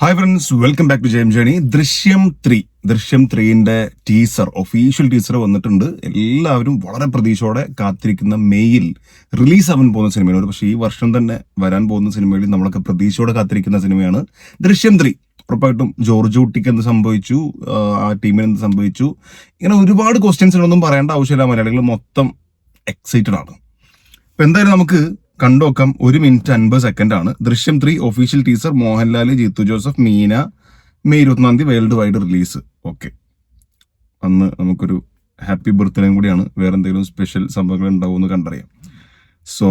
Hi friends, welcome back to Jaime journey. Drishyam 3ന്റെ official teaser വന്നിട്ടുണ്ട്. എല്ലാവരും വളരെ പ്രതീക്ഷയോടെ കാത്തിരിക്കുന്ന മെയ്യിൽ റിലീസ് ആവാൻ പോകുന്ന സിനിമയാണ്. പക്ഷേ ഈ വർഷം തന്നെ വരാൻ പോകുന്ന സിനിമയിൽ നമ്മളൊക്കെ പ്രതീക്ഷയോടെ കാത്തിരിക്കുന്ന സിനിമയാണ് ദൃശ്യം 3. ഉറപ്പായിട്ടും ജോർജ് കുട്ടിക്ക് എന്ത് സംഭവിച്ചു, ആ ടീമിന് എന്ത് സംഭവിച്ചു, ഇങ്ങനെ ഒരുപാട് ക്വസ്റ്റ്യൻസിനൊന്നും പറയേണ്ട ആവശ്യമില്ല. മലയാളികൾ മൊത്തം എക്സൈറ്റഡ് ആണ്. അപ്പൊ എന്തായാലും നമുക്ക് കണ്ടോക്കാം. 1 മിനിറ്റ് 50 സെക്കൻഡ് ആണ് Drishyam 3 official teaser. Mohanlal, Jeethu Joseph, Meena. May 21 world wide release. Okay, അന്ന് നമുക്കൊരു ഹാപ്പി ബർത്ത്ഡേയും കൂടിയാണ്. വേറെ എന്തെങ്കിലും സ്പെഷ്യൽ സംഭവങ്ങൾ ഉണ്ടാവുമെന്ന് കണ്ടറിയാം. സോ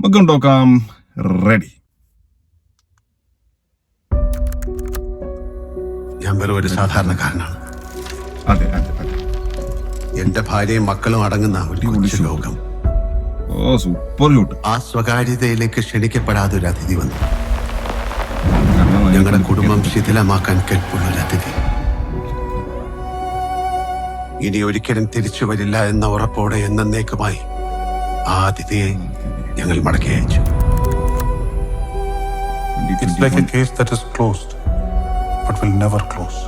നമുക്ക് കണ്ടോക്കാം. റെഡി? ഞാൻ വെറും ഒരു സാധാരണക്കാരനാണ്. അതെ അതെ അതെ. എന്റെ ഭാര്യയും മക്കളും അടങ്ങുന്ന ഒരു കൊച്ചു ലോകം. ഓ സൂപ്പർ ഷൂട്ട്. ആ സ്വകാര്യതയിലേക്ക് ക്ഷണിക്കപ്പെടാതെ ഒരു അതിഥി വന്നു. ഞങ്ങളുടെ കുടുംബം ശിഥിലമാക്കാൻ കെൽപ്പുള്ളൊരു അതിഥി. ഇനി ഒരിക്കലും തിരിച്ചു വരില്ല എന്ന ഉറപ്പോടെ എന്നേക്കുമായി ആ അതിഥിയെ ഞങ്ങൾ മടക്കി അയച്ചു. It's like a case that is closed, but will never close.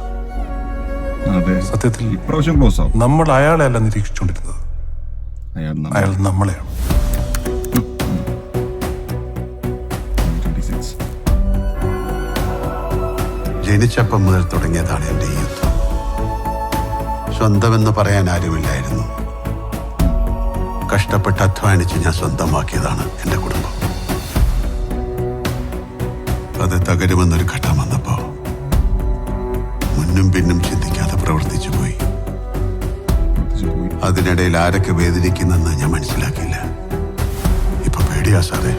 സത്യത്തിൽ ഇപ്രാവശ്യം ക്ലോസ് ആവും. നമ്മൾ അയാളെ അല്ല നിരീക്ഷിച്ചുകൊണ്ടിരുന്നത്, അയാൾ നമ്മളെയാണ്. ജനിച്ചപ്പം മുതൽ തുടങ്ങിയതാണ് എന്റെ ഈ യുദ്ധം. സ്വന്തമെന്ന് പറയാൻ ആരുമില്ലായിരുന്നു. കഷ്ടപ്പെട്ട് അധ്വാനിച്ച് ഞാൻ സ്വന്തമാക്കിയതാണ് എന്റെ കുടുംബം. അത് തകരുമെന്നൊരു ഘട്ടം വന്നപ്പോ മുന്നും പിന്നും ചിന്തിക്കാതെ പ്രവർത്തിച്ചു പോയി. അതിനിടയിൽ ആരൊക്കെ വേദനിക്കുന്നെന്ന് ഞാൻ മനസ്സിലാക്കിയില്ല. ഇപ്പൊ പേടിയാ സാറേ.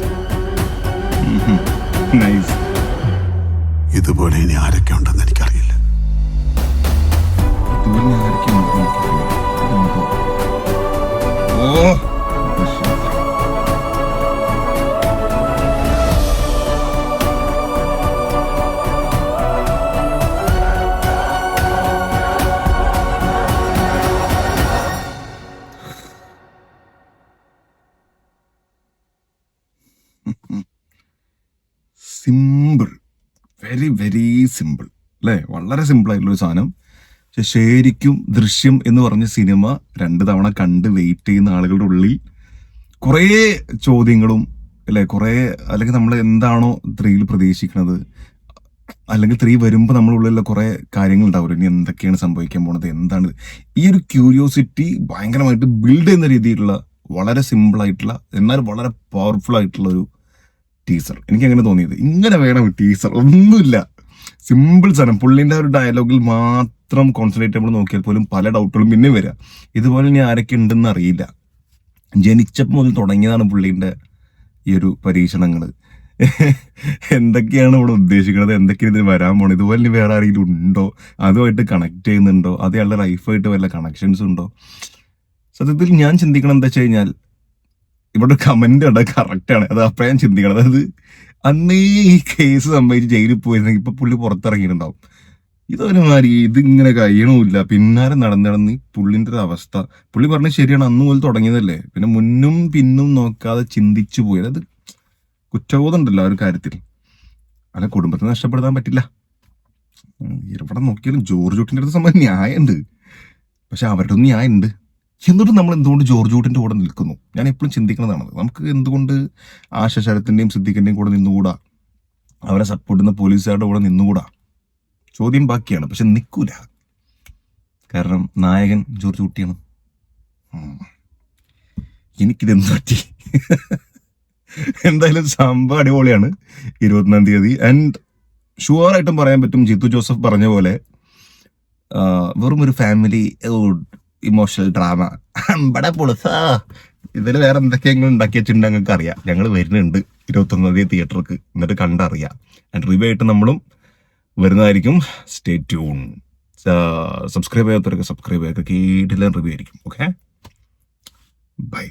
ഇതുപോലെ ഇനി ആരൊക്കെ ഉണ്ടെന്ന് എനിക്കറിയില്ല. സിമ്പിൾ, വെരി വെരി സിമ്പിൾ അല്ലേ? വളരെ സിമ്പിൾ ആയിട്ടുള്ളൊരു സാധനം. പക്ഷെ ശരിക്കും ദൃശ്യം എന്ന് പറഞ്ഞ സിനിമ 2 തവണ കണ്ട് വെയിറ്റ് ചെയ്യുന്ന ആളുകളുടെ ഉള്ളിൽ കുറേ ചോദ്യങ്ങളും അല്ലെ, കുറേ അല്ലെങ്കിൽ നമ്മൾ എന്താണോ 3യിൽ പ്രതീക്ഷിക്കുന്നത്, അല്ലെങ്കിൽ 3 വരുമ്പോൾ നമ്മുടെ ഉള്ളിലുള്ള കുറേ കാര്യങ്ങൾ ഉണ്ടാവില്ല. ഇനി എന്തൊക്കെയാണ് സംഭവിക്കാൻ പോണത്, എന്താണ് ഈ ഒരു ക്യൂരിയോസിറ്റി ഭയങ്കരമായിട്ട് ബിൽഡ് ചെയ്യുന്ന രീതിയിലുള്ള വളരെ സിമ്പിൾ ആയിട്ടുള്ള എന്നാൽ വളരെ പവർഫുൾ ആയിട്ടുള്ള ഒരു ടീസർ. എനിക്ക് അങ്ങനെ തോന്നിയത്. ഇങ്ങനെ വേണം ടീസർ, ഒന്നുമില്ല, സിമ്പിൾ സാധനം. പുള്ളിന്റെ ഒരു ഡയലോഗിൽ മാത്രം കോൺസെൻട്രേറ്റ് നമ്മൾ നോക്കിയാൽ പോലും പല ഡൗട്ടുകളും പിന്നെ വരാം. ഇതുപോലെ ഇനി ആരൊക്കെ ഉണ്ടെന്ന് അറിയില്ല. ജനിച്ചപ്പോൾ മുതൽ തുടങ്ങിയതാണ് പുള്ളിന്റെ ഈ ഒരു പരീക്ഷണങ്ങൾ. എന്തൊക്കെയാണ് ഇവിടെ ഉദ്ദേശിക്കുന്നത്, എന്തൊക്കെയാണ് ഇതിന് വരാൻ പോണത്, ഇതുപോലെ ഇനി വേറെ ആരെങ്കിലും ഉണ്ടോ, അതുമായിട്ട് കണക്ട് ചെയ്യുന്നുണ്ടോ, അതയാളുടെ ലൈഫായിട്ട് വല്ല കണക്ഷൻസ് ഉണ്ടോ? സത്യത്തിൽ ഞാൻ ചിന്തിക്കണം എന്താ വെച്ച് കഴിഞ്ഞാൽ, ഇവിടെ കമന്റ് ഉണ്ട്, കറക്റ്റാണ്. അത് അപ്പോഴാണ് ഞാൻ ചിന്തിക്കണം. അതായത് അന്നേ ഈ കേസ് സംഭവിച്ച് ജയിലിൽ പോയിരുന്നെങ്കിൽ ഇപ്പൊ പുള്ളി പുറത്തിറങ്ങിയിട്ടുണ്ടാവും. ഇതൊരുമാതിരി ഇതിങ്ങനെ കഴിയണമില്ല, പിന്നാലെ നടന്ന് പുള്ളിന്റെ ഒരു അവസ്ഥ. പുള്ളി പറഞ്ഞത് ശരിയാണ്, അന്ന് മുതൽ തുടങ്ങിയതല്ലേ, പിന്നെ മുന്നും പിന്നും നോക്കാതെ ചിന്തിച്ചു പോയത്. അത് കുറ്റബോധം ഉണ്ടല്ലോ ആ ഒരു കാര്യത്തിൽ. അല്ല, കുടുംബത്തെ നഷ്ടപ്പെടുത്താൻ പറ്റില്ല. ഇവിടെ നോക്കിയാലും ജോർജ് കുട്ടിന്റെ അടുത്ത് സംഭവം ന്യായമുണ്ട്, പക്ഷെ അവരുടെ ഒന്നും ന്യായമുണ്ട്. എന്നിട്ട് നമ്മൾ എന്തുകൊണ്ട് ജോർജ് കുട്ടിന്റെ കൂടെ നിൽക്കുന്നു? ഞാൻ എപ്പോഴും ചിന്തിക്കുന്നതാണ്, നമുക്ക് എന്തുകൊണ്ട് ആശ ശരത്തിന്റെയും സിദ്ദിഖിന്റെയും കൂടെ നിന്നുകൂടാ, അവരെ സപ്പോർട്ട് ചെയ്യുന്ന പോലീസുകാരുടെ കൂടെ നിന്നുകൂടാ? ചോദ്യം ബാക്കിയാണ്, പക്ഷെ നിൽക്കൂല. കാരണം നായകൻ ജോർജ് കുട്ടിയാണ്. എനിക്കിതെന്ത് പറ്റി? എന്തായാലും സംഭവം അടിപൊളിയാണ്. 21-ാം തീയതി. ആൻഡ് ഷുവറായിട്ടും പറയാൻ പറ്റും, ജിത്തു ജോസഫ് പറഞ്ഞ പോലെ വെറും ഒരു ഫാമിലി ഇമോഷണൽ ഡ്രാമ അമ്പട പൊളുസാ. ഇതിൽ വേറെ എന്തൊക്കെയെങ്കിലും ഉണ്ടാക്കി വെച്ചിട്ടുണ്ട് ഞങ്ങൾക്ക് അറിയാം. ഞങ്ങൾ വരുന്നുണ്ട് 21-ാം തീയതി തിയേറ്റർക്ക്, എന്നിട്ട് കണ്ടറിയാം. ആൻഡ് റിവ്യൂ ആയിട്ട് നമ്മളും വരുന്നതായിരിക്കും. Stay tune. സബ്സ്ക്രൈബ് ചെയ്യാത്തവരൊക്കെ സബ്സ്ക്രൈബ് ചെയ്യാത്ത കേട്ടില്ല റിവ്യൂ ആയിരിക്കും. Okay, by.